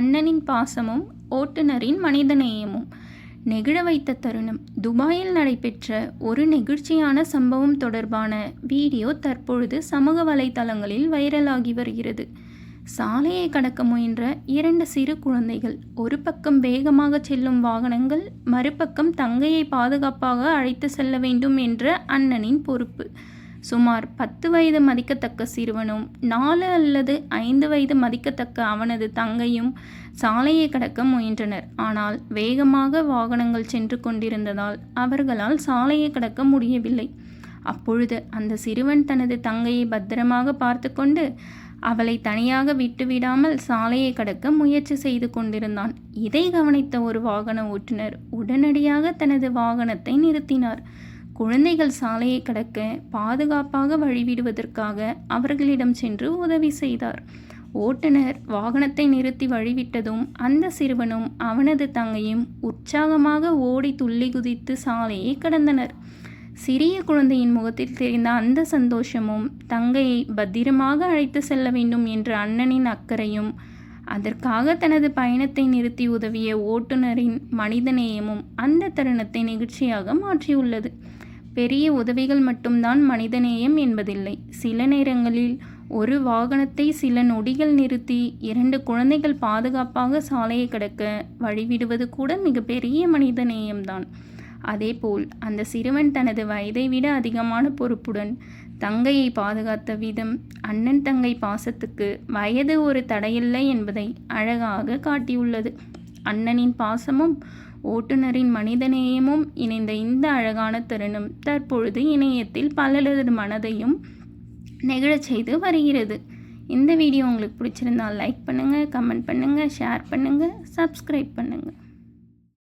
அண்ணனின் பாசமும் ஓட்டுநரின் மனிதநேயமும். நெகிழ வைத்த தருணம். துபாயில் நடைபெற்ற ஒரு நெகிழ்ச்சியான சம்பவம் தொடர்பான வீடியோ தற்பொழுது சமூக வலைதளங்களில் வைரலாகி வருகிறது. சாலையை கடக்க முயன்ற 2 சிறு குழந்தைகள். ஒரு பக்கம் வேகமாக செல்லும் வாகனங்கள், மறுபக்கம் தங்கையை பாதுகாப்பாக அழைத்து செல்ல வேண்டும் என்ற அண்ணனின் பொறுப்பு. சுமார் 10 வயது மதிக்கத்தக்க சிறுவனும் 4 அல்லது 5 வயது மதிக்கத்தக்க அவனது தங்கையும் சாலையை கடக்க முயன்றனர். ஆனால் வேகமாக வாகனங்கள் சென்று கொண்டிருந்ததால் அவர்களால் சாலையை கடக்க முடியவில்லை. அப்பொழுது அந்த சிறுவன் தனது தங்கையை பத்திரமாக பார்த்து கொண்டு அவளை தனியாக விட்டுவிடாமல் சாலையை கடக்க முயற்சி செய்து கொண்டிருந்தான். இதை கவனித்த ஒரு வாகன ஓட்டுநர் உடனடியாக தனது வாகனத்தை நிறுத்தினார். குழந்தைகள் சாலையை கடக்க பாதுகாப்பாக வழிவிடுவதற்காக அவர்களிடம் சென்று உதவி செய்தார். ஓட்டுநர் வாகனத்தை நிறுத்தி வழிவிட்டதும் அந்த சிறுவனும் அவனது தங்கையும் உற்சாகமாக ஓடி துள்ளி குதித்து சாலையை கடந்தனர். சிறிய குழந்தையின் முகத்தில் தெரிந்த அந்த சந்தோஷமும், தங்கையை பத்திரமாக அழைத்து செல்ல வேண்டும் என்ற அண்ணனின் அக்கறையும், அதற்காக தனது பயணத்தை நிறுத்தி உதவிய ஓட்டுநரின் மனிதநேயமும் அந்த தருணத்தை நிகழ்ச்சியாக மாற்றியுள்ளது. பெரிய உதவிகள் மட்டும்தான் மனிதநேயம் என்பதில்லை. சில நேரங்களில் ஒரு வாகனத்தை சில நொடிகள் நிறுத்தி 2 குழந்தைகள் பாதுகாப்பாக சாலையை கடக்க வழிவிடுவது கூட மிகப்பெரிய மனிதநேயம்தான். அதேபோல் அந்த சிறுவன் தனது வயதை விட அதிகமான பொறுப்புடன் தங்கையை பாதுகாத்த விதம், அண்ணன் தங்கை பாசத்துக்கு வயது ஒரு தடையில்லை என்பதை அழகாக காட்டியுள்ளது. அண்ணனின் பாசமும் ஓட்டுநரின் மனிதநேயமும் இணைந்த இந்த அழகான தருணம் தற்பொழுது இணையத்தில் பலரது மனதையும் நெகிழச் செய்து வருகிறது. இந்த வீடியோ உங்களுக்கு பிடிச்சிருந்தால் லைக் பண்ணுங்கள், கமெண்ட் பண்ணுங்கள், ஷேர் பண்ணுங்கள், சப்ஸ்கிரைப் பண்ணுங்கள்.